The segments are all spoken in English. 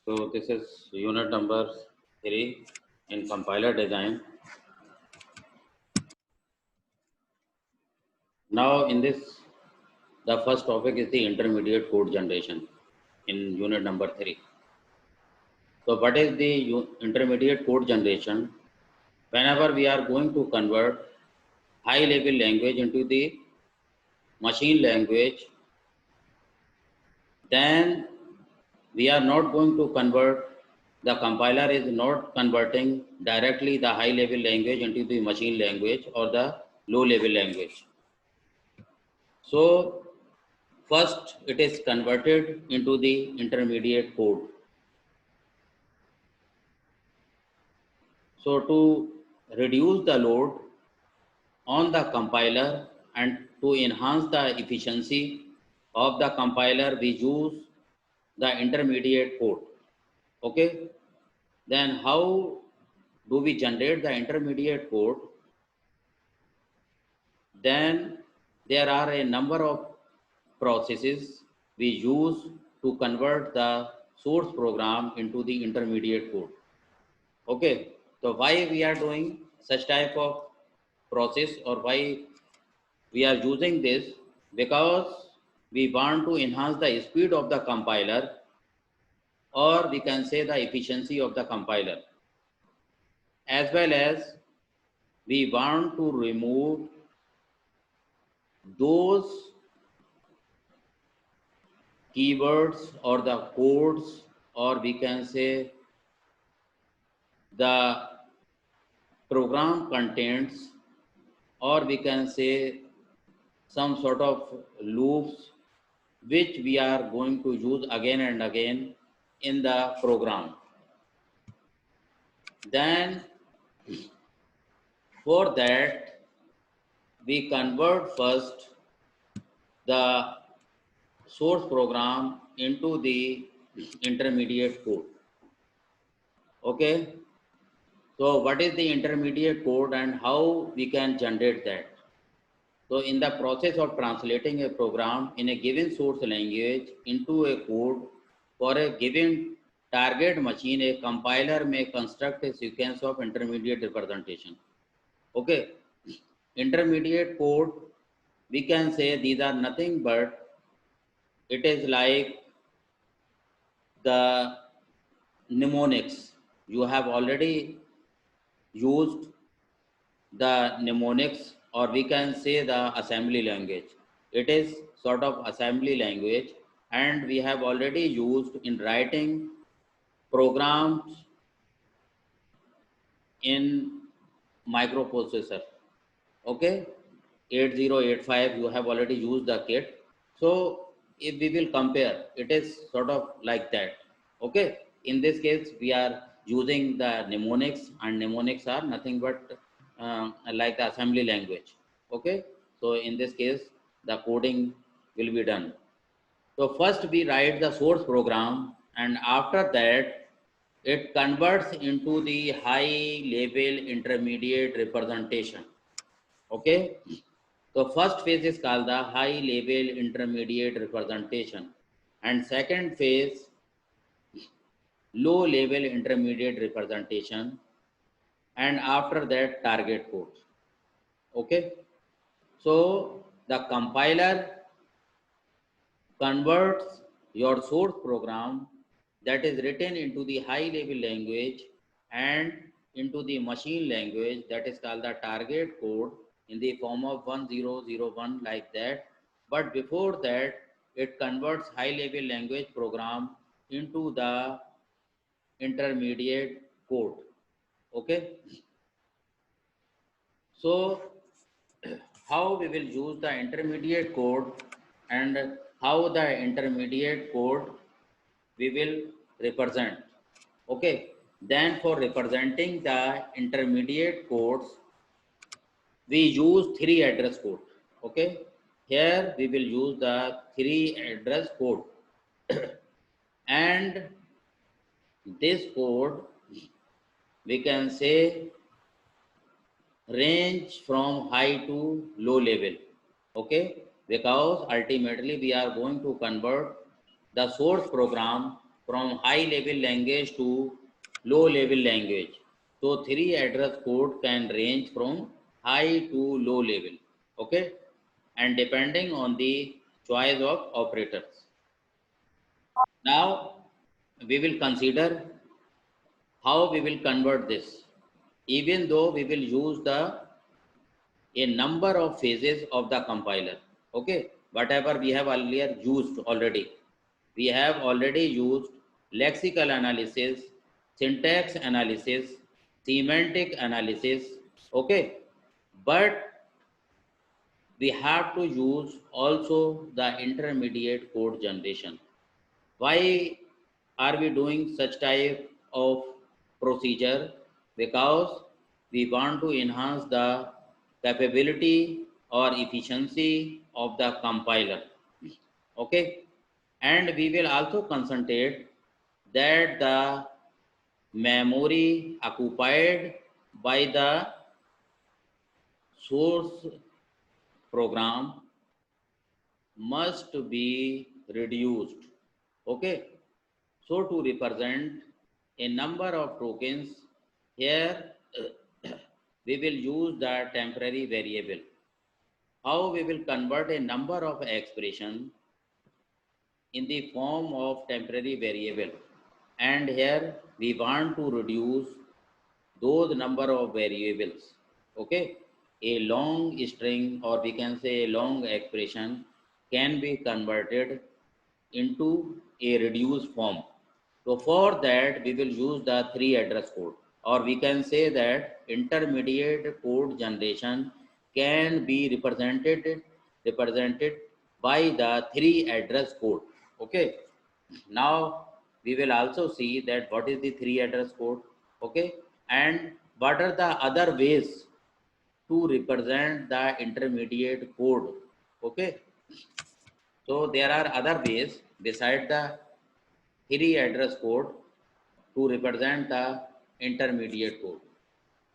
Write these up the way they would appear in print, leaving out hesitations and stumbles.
So this is unit number 3 in compiler design. Now in this, the first topic is the intermediate code generation in unit number 3. So what is the intermediate code generation? Whenever we are going to convert high level language into the machine language, then we are not going to convert, the compiler is not converting directly the high level language into the machine language or the low level language. So first it is converted into the intermediate code. So to reduce the load on the compiler and to enhance the efficiency of the compiler, we use the intermediate code. Okay, then how do we generate the intermediate code? Then there are a number of processes we use to convert the source program into the intermediate code. Okay, so why we are doing such type of process, or why we are using this? Because we want to enhance the speed of the compiler, or we can say the efficiency of the compiler, as well as we want to remove those keywords or the codes, or we can say the program contents, or we can say some sort of loops which we are going to use again and again in the program. Then for that we convert first the source program into the intermediate code. Okay, so what is the intermediate code and how we can generate that? So in the process of translating a program in a given source language into a code for a given target machine, a compiler may construct a sequence of intermediate representation. Okay, intermediate code, we can say these are nothing but it is like the mnemonics. You have already used the mnemonics, or we can say the assembly language. It is sort of assembly language, and we have already used in writing programs in microprocessor. Okay, 8085, you have already used the kit. So if we will compare, it is sort of like that. Okay, in this case we are using the mnemonics, and mnemonics are nothing but like the assembly language. Okay, so in this case the coding will be done. So first we write the source program, and after that it converts into the high level intermediate representation. Okay, so first phase is called the high level intermediate representation, and second phase low level intermediate representation, and after that target code. Okay, so the compiler converts your source program that is written into the high level language and into the machine language, that is called the target code, in the form of 1001, like that. But before that it converts high level language program into the intermediate code. Okay, so how we will use the intermediate code, and how the intermediate code we will represent. Okay, then for representing the intermediate codes we use 3 address code. Okay, here we will use the 3 address code and this code, we can say, range from high to low level. Okay, because ultimately we are going to convert the source program from high level language to low level language. So 3 address code can range from high to low level. Okay, and depending on the choice of operators. Now we will consider how we will convert this. Even though we will use a number of phases of the compiler. Okay, whatever we have earlier used already. We have already used lexical analysis, syntax analysis, semantic analysis. Okay, but we have to use also the intermediate code generation. Why are we doing such type of procedure? Because we want to enhance the capability or efficiency of the compiler. Okay, and we will also concentrate that the memory occupied by the source program must be reduced. Okay, so to represent a number of tokens, here we will use the temporary variable. How we will convert a number of expression in the form of temporary variable, and here we want to reduce those number of variables. Okay, a long string, or we can say a long expression, can be converted into a reduced form. So for that we will use the 3 address code, or we can say that intermediate code generation can be represented by the 3 address code. Okay, now we will also see that what is the 3 address code. Okay, and what are the other ways to represent the intermediate code. Okay, so there are other ways beside the 3 address code to represent the intermediate code.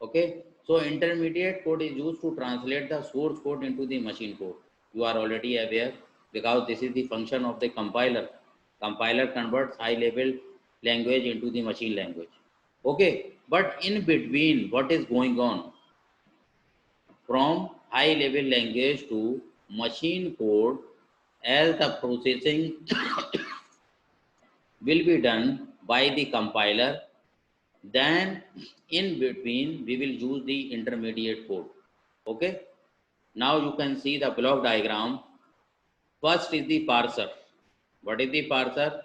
Okay, so intermediate code is used to translate the source code into the machine code. You are already aware, because this is the function of the compiler. Compiler converts high level language into the machine language. Okay, but in between, what is going on from high level language to machine code, as the processing will be done by the compiler, then in between we will use the intermediate code. Okay, now you can see the block diagram. First is the parser. What is the parser?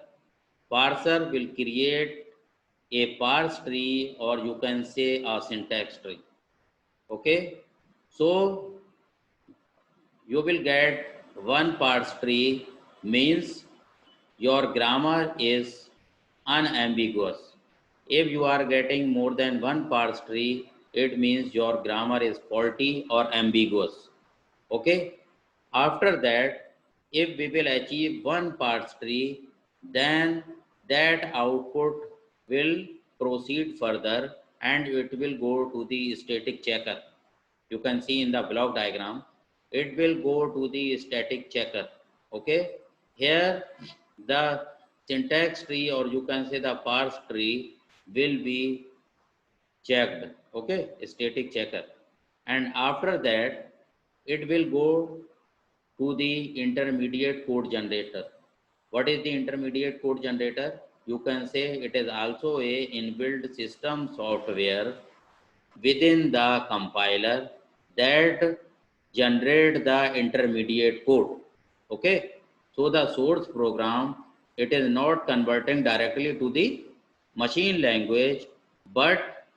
Parser will create a parse tree, or you can say a syntax tree. Okay, so you will get one parse tree, means your grammar is unambiguous. If you are getting more than one parse tree, it means your grammar is faulty or ambiguous. Okay. After that, if we will achieve one parse tree, then that output will proceed further and it will go to the static checker. You can see in the block diagram, it will go to the static checker. Okay. Here the syntax tree, or you can say the parse tree, will be checked. Okay, static checker. And after that it will go to the intermediate code generator. What is the intermediate code generator? You can say it is also a inbuilt system software within the compiler that generate the intermediate code. Okay, so the source program, it is not converting directly to the machine language, but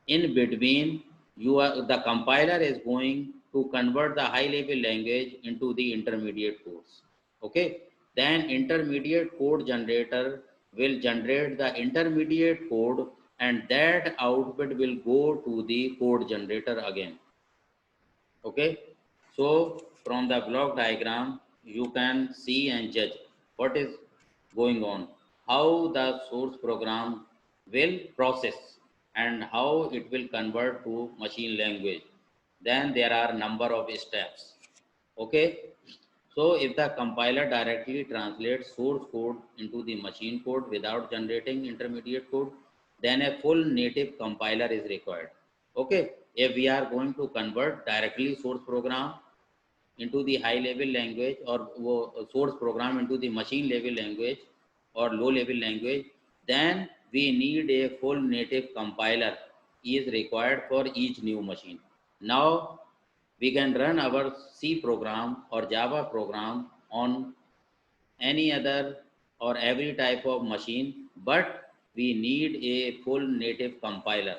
in between you are, the compiler is going to convert the high level language into the intermediate codes. Okay, then intermediate code generator will generate the intermediate code, and that output will go to the code generator again. Okay, so from the block diagram you can see and judge what is going on, how the source program will process and how it will convert to machine language. Then there are number of steps. Okay, So if the compiler directly translates source code into the machine code without generating intermediate code, then a full native compiler is required. Okay, if we are going to convert directly source program into the high level language or source program into the machine level language or low level language, then we need a full native compiler is required for each new machine. Now we can run our C program or Java program on any other or every type of machine, but we need a full native compiler.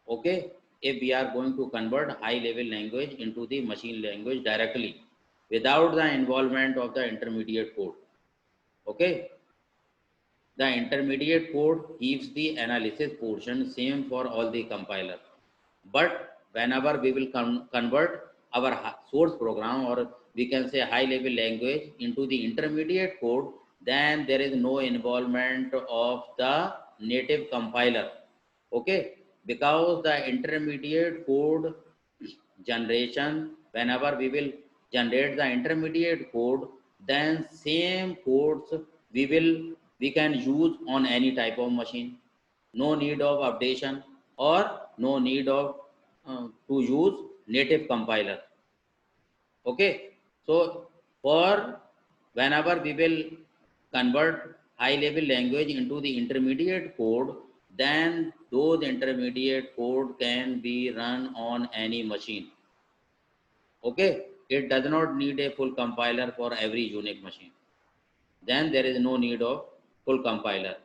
Okay, if we are going to convert high level language into the machine language directly without the involvement of the intermediate code. Okay, the intermediate code keeps the analysis portion same for all the compiler, but whenever we will convert our source program or we can say high level language into the intermediate code, then there is no involvement of the native compiler. Okay, because the intermediate code generation, whenever we will generate the intermediate code, then same codes we can use on any type of machine. No need of updation or no need of to use native compiler. Okay, so for whenever we will convert high level language into the intermediate code, then those intermediate code can be run on any machine. Okay, it does not need a full compiler for every unique machine. Then there is no need of full compiler.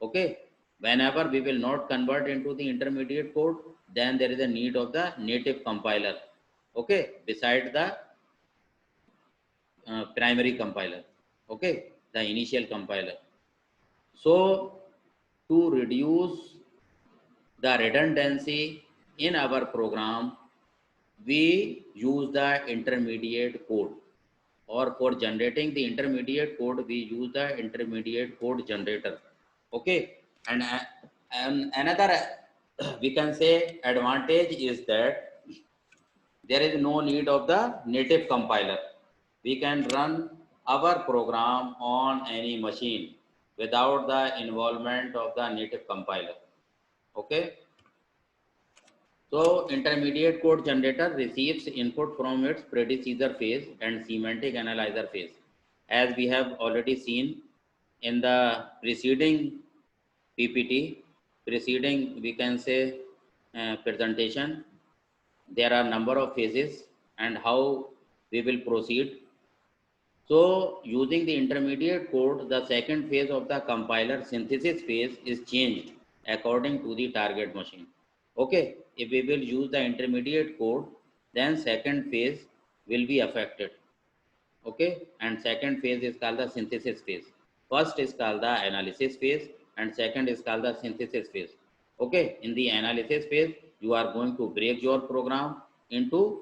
Okay, whenever we will not convert into the intermediate code, then there is a need of the native compiler. Okay, beside the primary compiler. Okay, the initial compiler. So to reduce the redundancy in our program, we use the intermediate code, or for generating the intermediate code we use the intermediate code generator. Okay, and another we can say advantage is that there is no need of the native compiler. We can run our program on any machine without the involvement of the native compiler. Okay, so intermediate code generator receives input from its predecessor phase and semantic analyzer phase. As we have already seen in the preceding PPT, preceding we can say presentation, there are number of phases and how we will proceed. So using the intermediate code, the second phase of the compiler synthesis phase is changed according to the target machine. Okay, if we will use the intermediate code, then second phase will be affected. Okay, and second phase is called the synthesis phase. First is called the analysis phase and second is called the synthesis phase. Okay, in the analysis phase, you are going to break your program into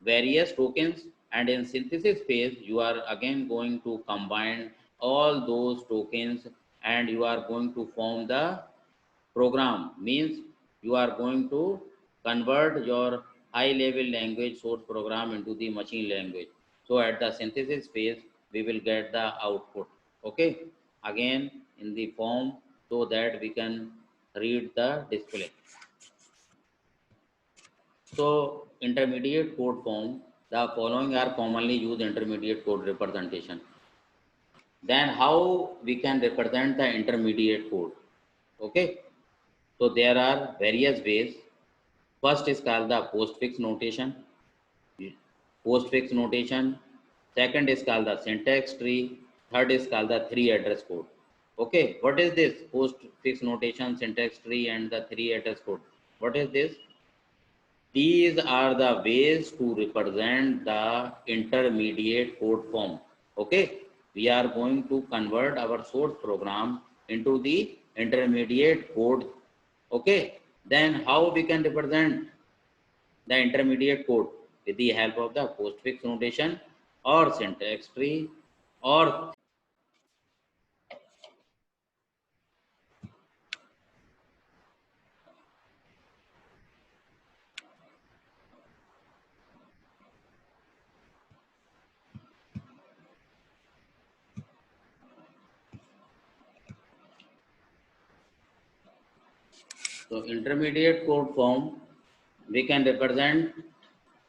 various tokens, and in synthesis phase you are again going to combine all those tokens and you are going to form the program. Means you are going to convert your high level language source program into the machine language. So at the synthesis phase we will get the output. Okay, again in the form so that we can read the display. So intermediate code form, the following are commonly used intermediate code representation. Then how we can represent the intermediate code? Okay, so there are various ways. First is called the postfix notation. Postfix notation. Second is called the syntax tree. Third is called the three address code. Okay, what is this postfix notation, syntax tree, and the three address code? What is this? These are the ways to represent the intermediate code form. Okay, we are going to convert our source program into the intermediate code. Okay, then how we can represent the intermediate code? With the help of the postfix notation or syntax tree or So intermediate code form we can represent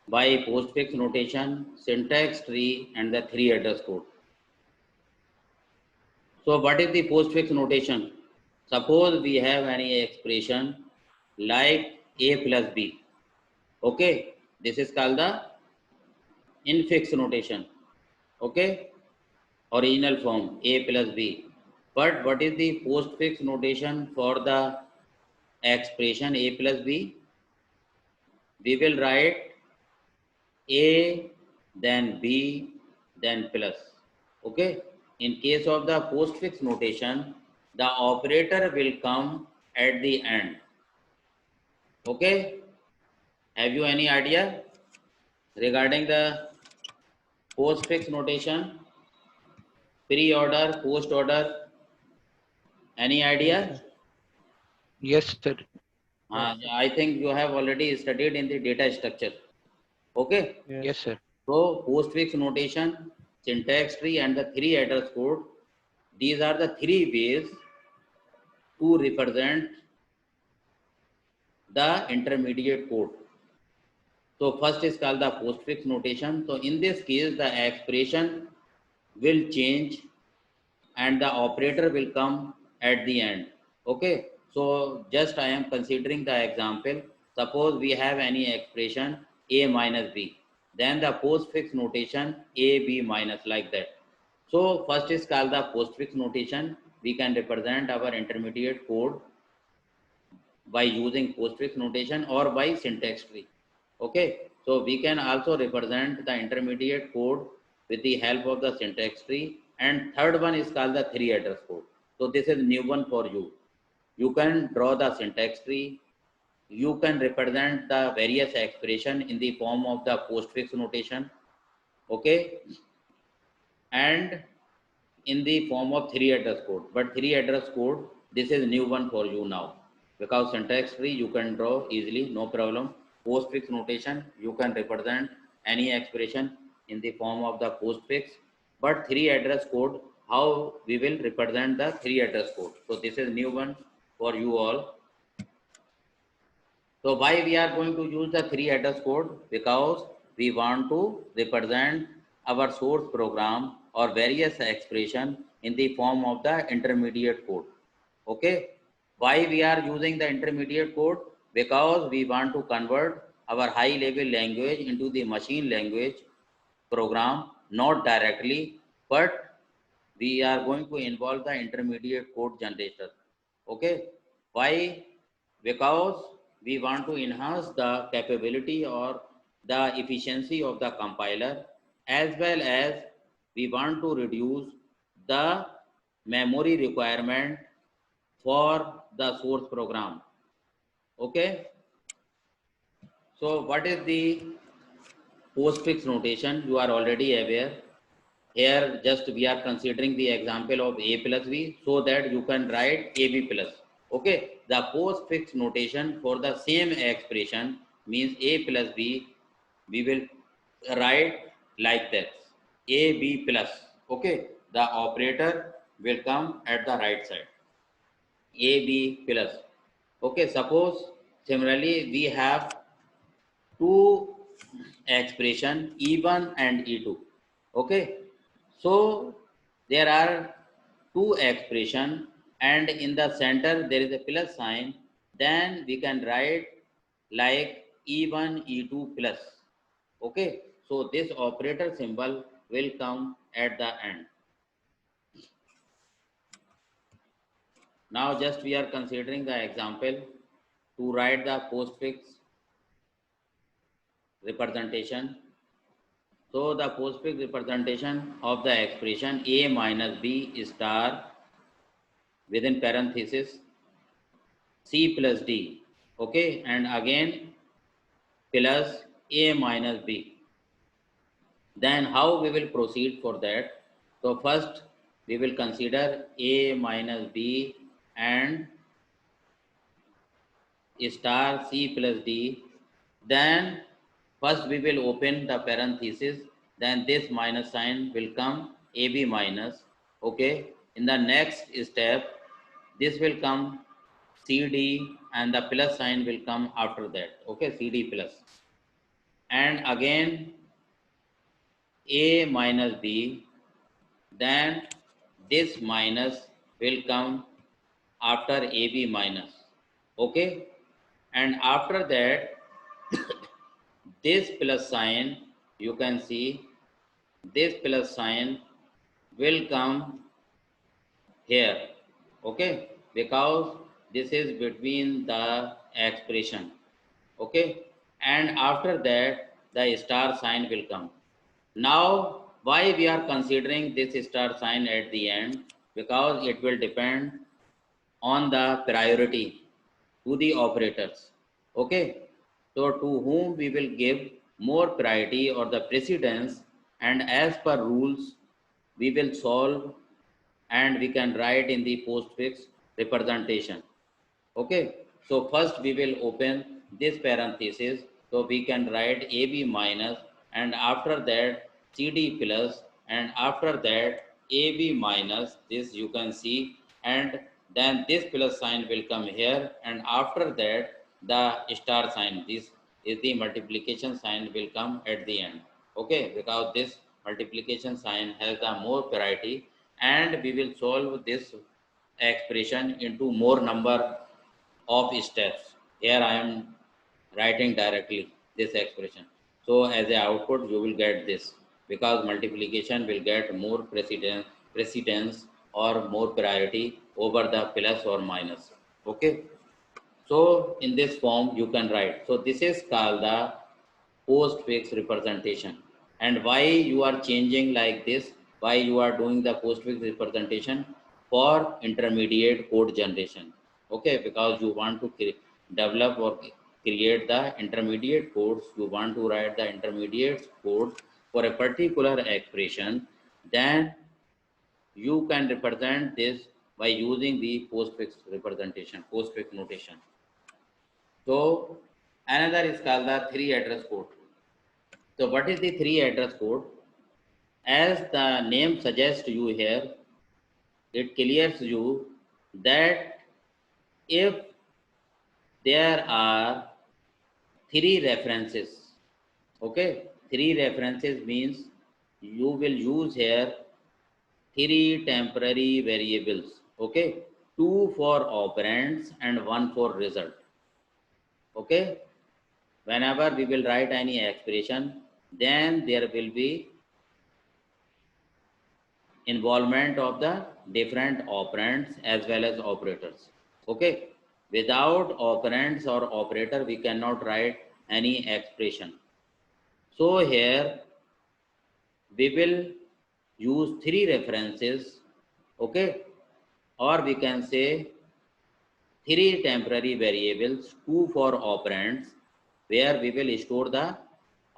by postfix notation, syntax tree, and the 3 address code. So what is the postfix notation? Suppose we have any expression like a plus b. Okay, this is called the infix notation. Okay, original form a plus b. But what is the postfix notation for the expression a plus b? We will write a, then b, then plus. Okay. In case of the postfix notation, the operator will come at the end. Okay. Have you any idea regarding the postfix notation? Pre-order, post-order? Any idea? Yes, sir. I think you have already studied in the data structure. Okay. Yes, sir. So postfix notation, syntax tree, and the 3 address code. These are the 3 ways to represent the intermediate code. So first is called the postfix notation. So in this case, the expression will change and the operator will come at the end. Okay. So just I am considering the example. Suppose we have any expression a minus b. Then the postfix notation a b minus, like that. So first is called the postfix notation. We can represent our intermediate code by using postfix notation or by syntax tree. Okay, so we can also represent the intermediate code with the help of the syntax tree. And third one is called the 3 address code. So this is new one for you. You can draw the syntax tree. You can represent the various expression in the form of the postfix notation. Okay, and in the form of 3 address code. But 3 address code, this is new one for you now. Because syntax tree you can draw easily, no problem. Postfix notation, you can represent any expression in the form of the postfix. But 3 address code, how we will represent the 3 address code. So this is new one for you all. So why we are going to use the 3 address code? Because we want to represent our source program or various expression in the form of the intermediate code. Okay. Why we are using the intermediate code? Because we want to convert our high level language into the machine language program, not directly, but we are going to involve the intermediate code generator. Okay. Why? Because we want to enhance the capability or the efficiency of the compiler, as well as we want to reduce the memory requirement for the source program. Okay. So what is the postfix notation? You are already aware. Here just we are considering the example of a plus b, so that you can write ab plus. Okay, the postfix notation for the same expression means a plus b, we will write like that, ab plus. Okay, the operator will come at the right side, ab plus. Okay, suppose similarly we have two expression E1 and E2. Okay, so there are two expression and in the center there is a plus sign. Then we can write like E1 E2 plus. Okay, so this operator symbol will come at the end. Now just we are considering the example to write the postfix representation. So the postfix representation of the expression a minus b star within parenthesis c plus d. Okay, and again plus a minus b. Then how we will proceed for that? So first we will consider a minus b and star c plus d. Then first we will open the parenthesis, then this minus sign will come ab minus. Okay, in the next step this will come CD, and the plus sign will come after that. Okay, CD plus. And again A minus B, then this minus will come after AB minus. Okay, and after that this plus sign, you can see this plus sign will come here. Okay, because this is between the expression. Okay, and after that the star sign will come. Now why we are considering this star sign at the end? Because it will depend on the priority to the operators. Okay, so to whom we will give more priority or the precedence, and as per rules we will solve, and we can write in the postfix representation. Okay, so first we will open this parenthesis, so we can write AB minus, and after that CD plus, and after that AB minus, this you can see, and then this plus sign will come here, and after that the star sign, this is the multiplication sign, will come at the end. Okay, because this multiplication sign has a more priority, and we will solve this expression into more number of steps. Here I am writing directly this expression. So as a output you will get this, because multiplication will get more precedence or more priority over the plus or minus. Okay. So in this form you can write. So this is called the postfix representation. And why you are changing like this? Why you are doing the postfix representation? For intermediate code generation. Okay, because you want to develop or create the intermediate codes. You want to write the intermediate code for a particular expression. Then you can represent this by using the postfix representation, postfix notation. So another is called the 3 address code. So what is the 3 address code? As the name suggests you here, it clears you that if there are 3 references, okay, 3 references means you will use here 3 temporary variables, okay, 2 for operands and 1 for result. Okay, whenever we will write any expression, then there will be involvement of the different operands as well as operators. Okay, without operands or operator we cannot write any expression. So here we will use 3 references, okay, or we can say 3 temporary variables, 2 for operands, where we will store the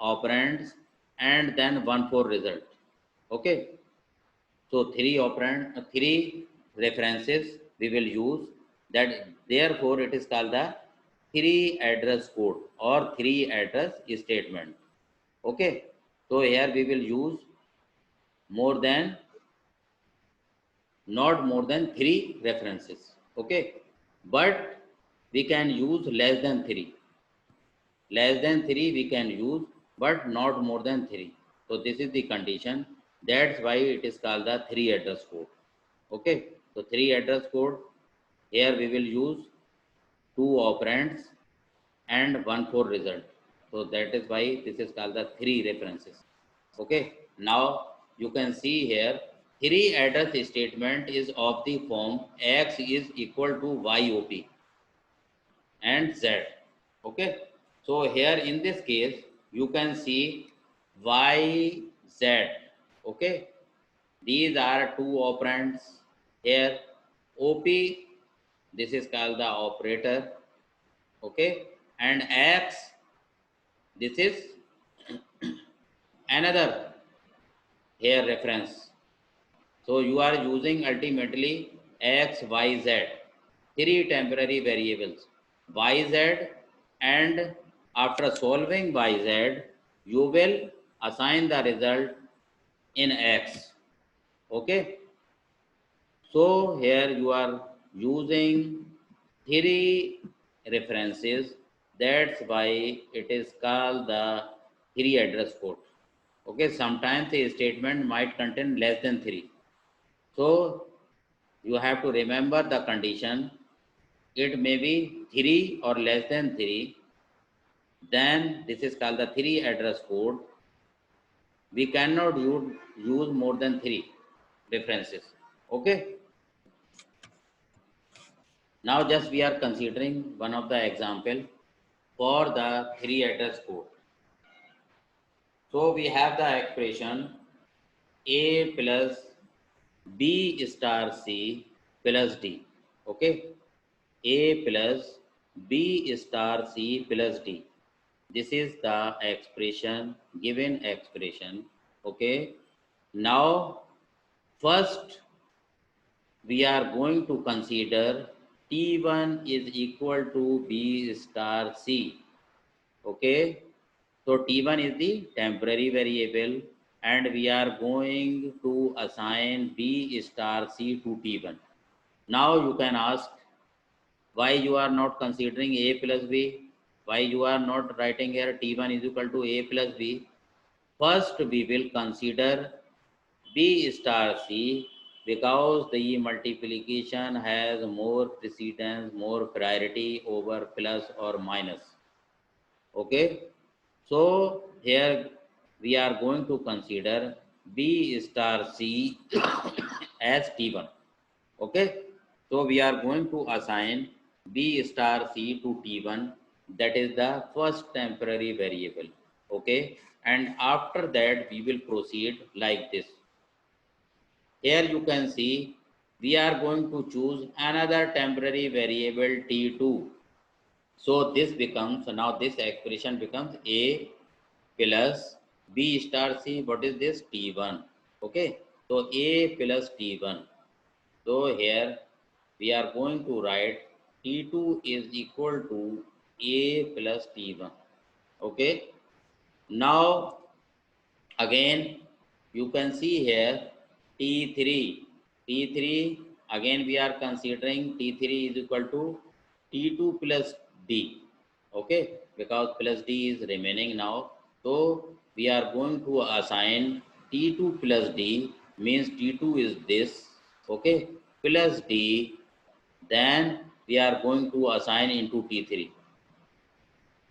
operands, and then 1 for result. Okay, so 3 references we will use, that therefore it is called the 3 address code or 3 address statement. Okay, so here we will use more than, not more than 3 references. Okay, but we can use less than 3. Less than 3 we can use, but not more than 3. So this is the condition. That's why it is called the 3 address code. Okay, so 3 address code, here we will use 2 operands and 1 for result. So that is why this is called the 3 references. Okay, now you can see here 3 address statement is of the form x is equal to YOP and Z. Okay, so here in this case you can see YZ. Okay, these are 2 operands. Here OP, this is called the operator. Okay, and X, this is another here reference. So you are using ultimately X, Y, Z, 3 temporary variables, Y, Z, and after solving Y, Z, you will assign the result in X. Okay, so here you are using three references. That's why it is called the three address code. Okay, sometimes a statement might contain less than three. So you have to remember the condition. It may be three or less than three. Then this is called the three address code. We cannot use more than three references. Okay. Now just we are considering one of the example for the three address code. So we have the expression A plus B star C plus D. Okay. A plus B star C plus D. This is the expression, given expression. Okay. Now, first we are going to consider T1 is equal to B star C. Okay. So T1 is the temporary variable and we are going to assign B star C to T1. Now you can ask why you are not considering A plus B, why you are not writing here T1 is equal to A plus B. First we will consider B star C because the multiplication has more precedence, more priority over plus or minus. Okay. So here we are going to consider B star C as T1. Okay. So we are going to assign B star C to T1. That is the first temporary variable. Okay. And after that we will proceed like this. Here you can see we are going to choose another temporary variable T2. So this becomes, now this expression becomes A plus B star C. What is this? T1. Okay. So A plus T1. So here we are going to write T2 is equal to A plus T1. Okay. Now again you can see here T3. T3 again we are considering T3 is equal to T2 plus D. Okay, because plus D is remaining now. So we are going to assign T2 plus D means T2 is this. Okay, plus D. Then we are going to assign into T3.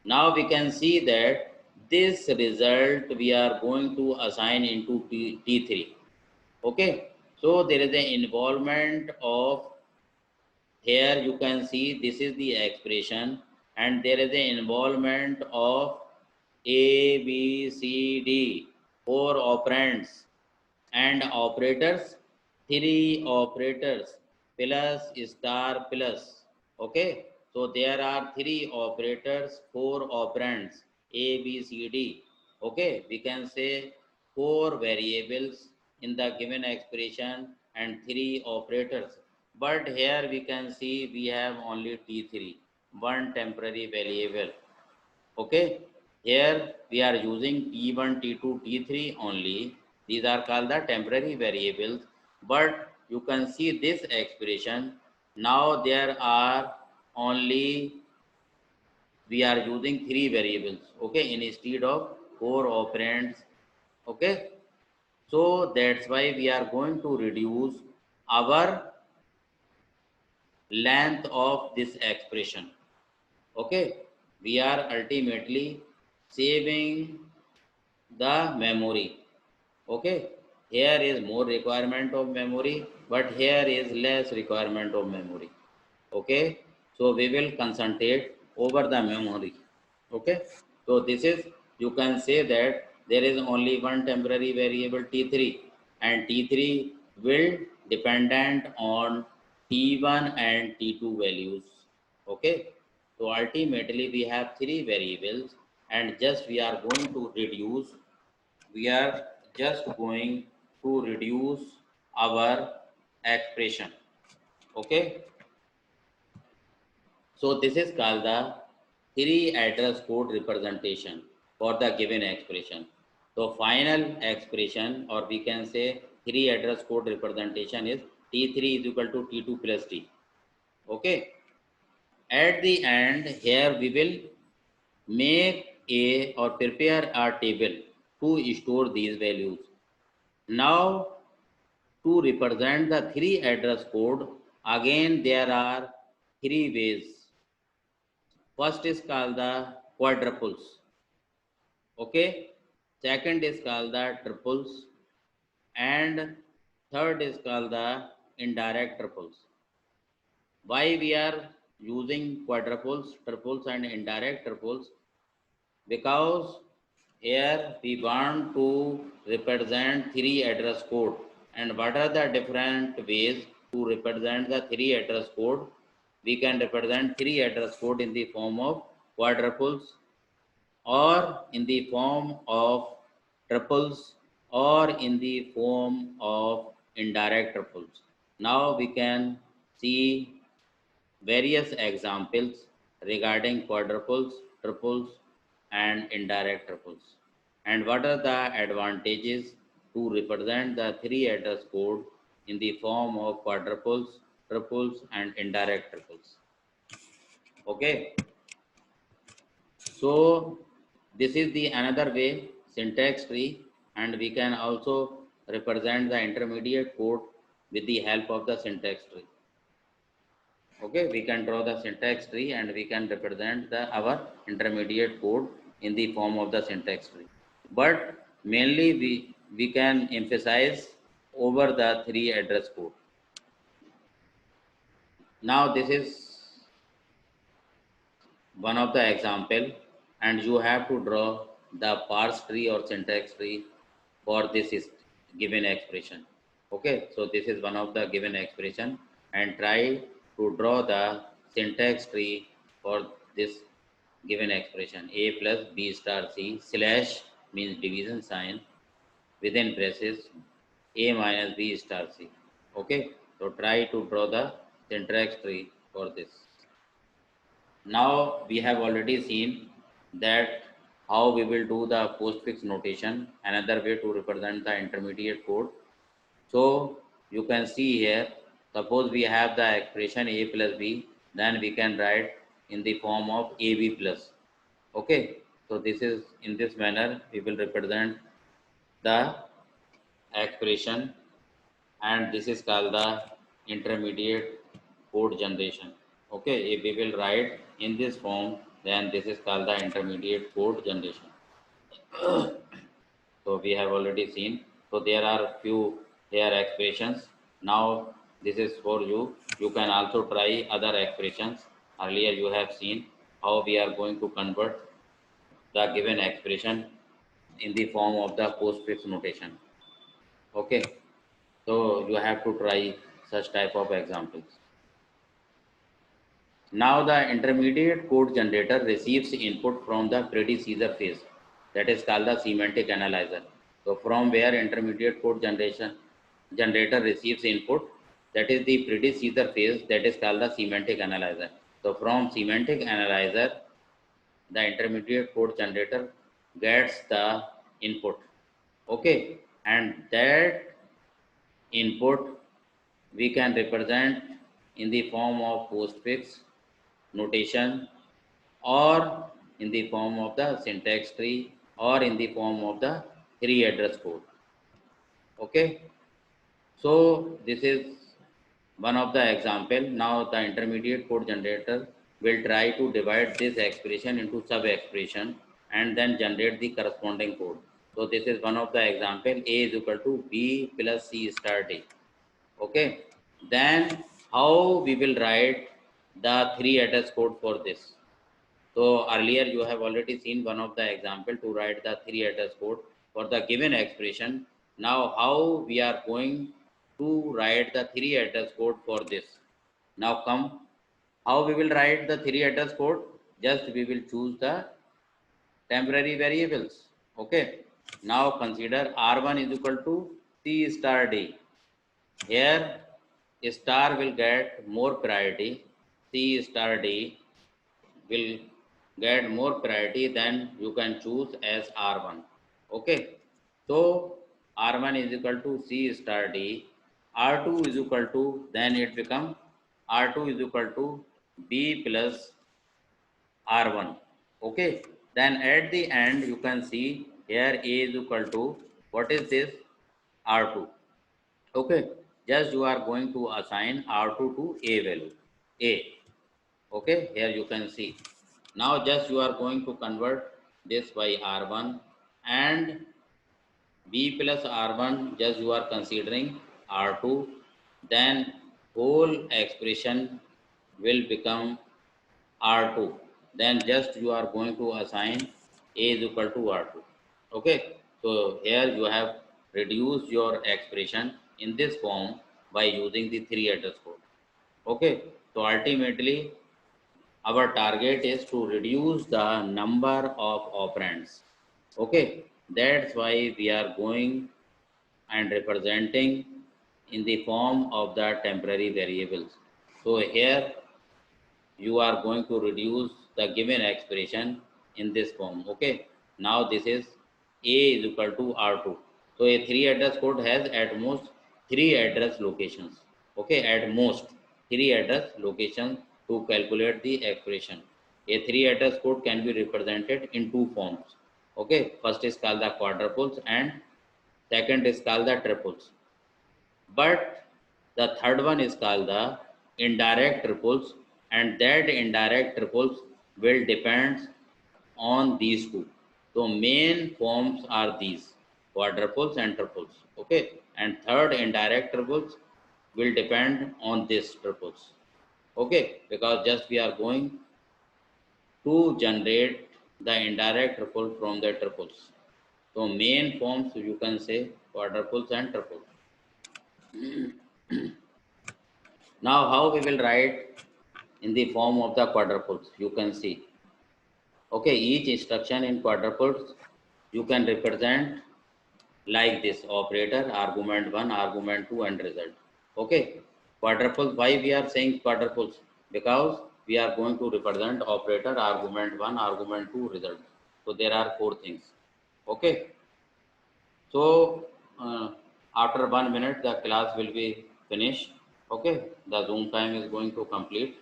Now we can see that this result we are going to assign into T3. Okay. So there is an involvement of, here you can see this is the expression and there is an involvement of A, B, C, D, 4 operands and operators, 3 operators plus star plus. Okay. So there are 3 operators, 4 operands A, B, C, D. Okay. We can say 4 variables in the given expression and 3 operators. But here we can see we have only T3, one temporary variable. Okay. Here we are using T1, T2, T3 only. These are called the temporary variables. But you can see this expression. Now there are only, we are using 3 variables. Okay. Instead of 4 operands. Okay. So that's why we are going to reduce our length of this expression. Okay. We are ultimately saving the memory. Okay. Here is more requirement of memory, but here is less requirement of memory. Okay. So we will concentrate over the memory. Okay. So this is, you can say that there is only one temporary variable T3 and T3 will dependent on T1 and T2 values. Okay. So ultimately we have 3 variables and just we are going to reduce, we are just going to reduce our expression. Okay. So this is called the 3 address code representation for the given expression. So final expression, or we can say 3 address code representation is T3 is equal to T2 plus D. Okay. At the end, here we will make a or prepare a table to store these values. Now, to represent the three address code, again there are three ways. First is called the quadruples. Okay. Second is called the triples. And third is called the indirect triples. Why we are using quadruples, triples and indirect triples? Because here we want to represent three address code. And what are the different ways to represent the three address code? We can represent three address code in the form of quadruples, or in the form of triples, or in the form of indirect triples. Now we can see various examples regarding quadruples, triples, and indirect triples. And what are the advantages to represent the three address code in the form of quadruples, triples, and indirect triples? Okay. So this is the another way, syntax tree, and we can also represent the intermediate code with the help of the syntax tree. Okay, we can draw the syntax tree and we can represent our intermediate code in the form of the syntax tree. But mainly we can emphasize over the three address code. Now this is one of the example, and you have to draw the parse tree or syntax tree for this is given expression. Okay, so this is one of the given expression, and try to draw the syntax tree for this given expression. A plus b star c slash means division sign, within braces a minus b star c. Okay, so try to draw the syntax tree for this. Now we have already seen that how we will do the postfix notation, another way to represent the intermediate code. So you can see here, suppose we have the expression a plus b, then we can write in the form of ab plus. Okay, so this is in this manner we will represent the expression, and this is called the intermediate code generation. Okay, if we will write in this form, then this is called the intermediate code generation. So we have already seen. So there are few here expressions. Now this is for you. You can also try other expressions. Earlier you have seen how we are going to convert the given expression in the form of the postfix notation. Okay, so you have to try such type of examples. Now the intermediate code generator receives input from the predecessor phase, that is called the semantic analyzer. So from where intermediate code generator receives input, that is the predecessor phase, that is called the semantic analyzer. So from semantic analyzer, the intermediate code generator gets the input. Okay, and that input we can represent in the form of postfix notation, or in the form of the syntax tree, or in the form of the three address code. Okay, so this is one of the example. Now the intermediate code generator will try to divide this expression into sub expression and then generate the corresponding code. So this is one of the example. A is equal to b plus c star d. Okay, then how we will write the three address code for this? So earlier you have already seen one of the example to write the three address code for the given expression. Now how we are going to write the three address code for this? Now come, how we will write the three address code? Just we will choose the temporary variables. Okay. Now consider R1 is equal to C star D. Here star will get more priority. C star D will get more priority, then you can choose as R1. Okay, so R1 is equal to C star D, R2 is equal to, then it become R2 is equal to B plus R1. Okay. Then at the end, you can see here A is equal to, what is this? R2. Okay. Just you are going to assign R2 to A value. A. Okay. Here you can see. Now just you are going to convert this by R1 and B plus R1, just you are considering R2, then whole expression will become R2. Then just you are going to assign A is equal to R2. Okay. So here you have reduced your expression in this form by using the 3 address code. Okay. So ultimately our target is to reduce the number of operands. Okay. That's why we are going and representing in the form of the temporary variables. So here you are going to reduce the given expression in this form. Okay. Now this is A is equal to R2. So a 3 address code has at most 3 address locations. Okay. At most 3 address locations to calculate the expression. A 3 address code can be represented in two forms. Okay. First is called the quadruples and second is called the triples. But the third one is called the indirect triples, and that indirect triples will depend on these two. So main forms are these quadruples and triples. Okay, and third indirect triples will depend on this triples. Okay, because just we are going to generate the indirect triple from the triples. So main forms you can say quadruples and triples. Now, how we will write in the form of the quadruples? You can see. Okay, each instruction in quadruples you can represent like this operator, argument 1, argument 2, and result. Okay, quadruples. Why we are saying quadruples? Because we are going to represent operator, argument 1, argument 2, result. So there are 4 things. Okay, so after 1 minute, the class will be finished. Okay, the Zoom time is going to complete.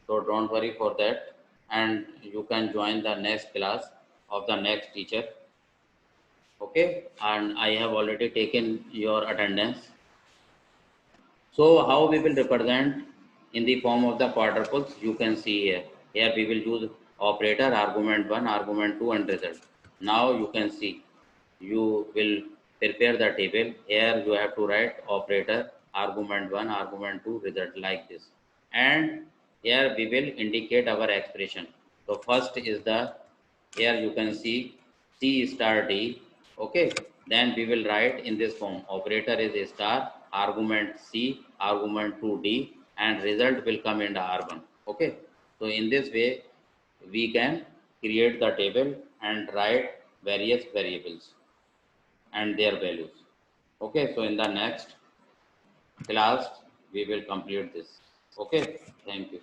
So don't worry for that. And you can join the next class of the next teacher. Okay, and I have already taken your attendance. So how we will represent in the form of the quadruples, you can see here. Here we will use operator, argument 1, argument 2, and result. Now you can see, you will prepare the table. Here you have to write operator, argument 1, argument 2, result like this. And here we will indicate our expression. So first is the, here you can see C star D. Okay, then we will write in this form. Operator is a star, argument C, argument 2D, and result will come in the R1. Okay, so in this way, we can create the table and write various variables and their values. Okay, so in the next class, we will complete this. Okay, thank you.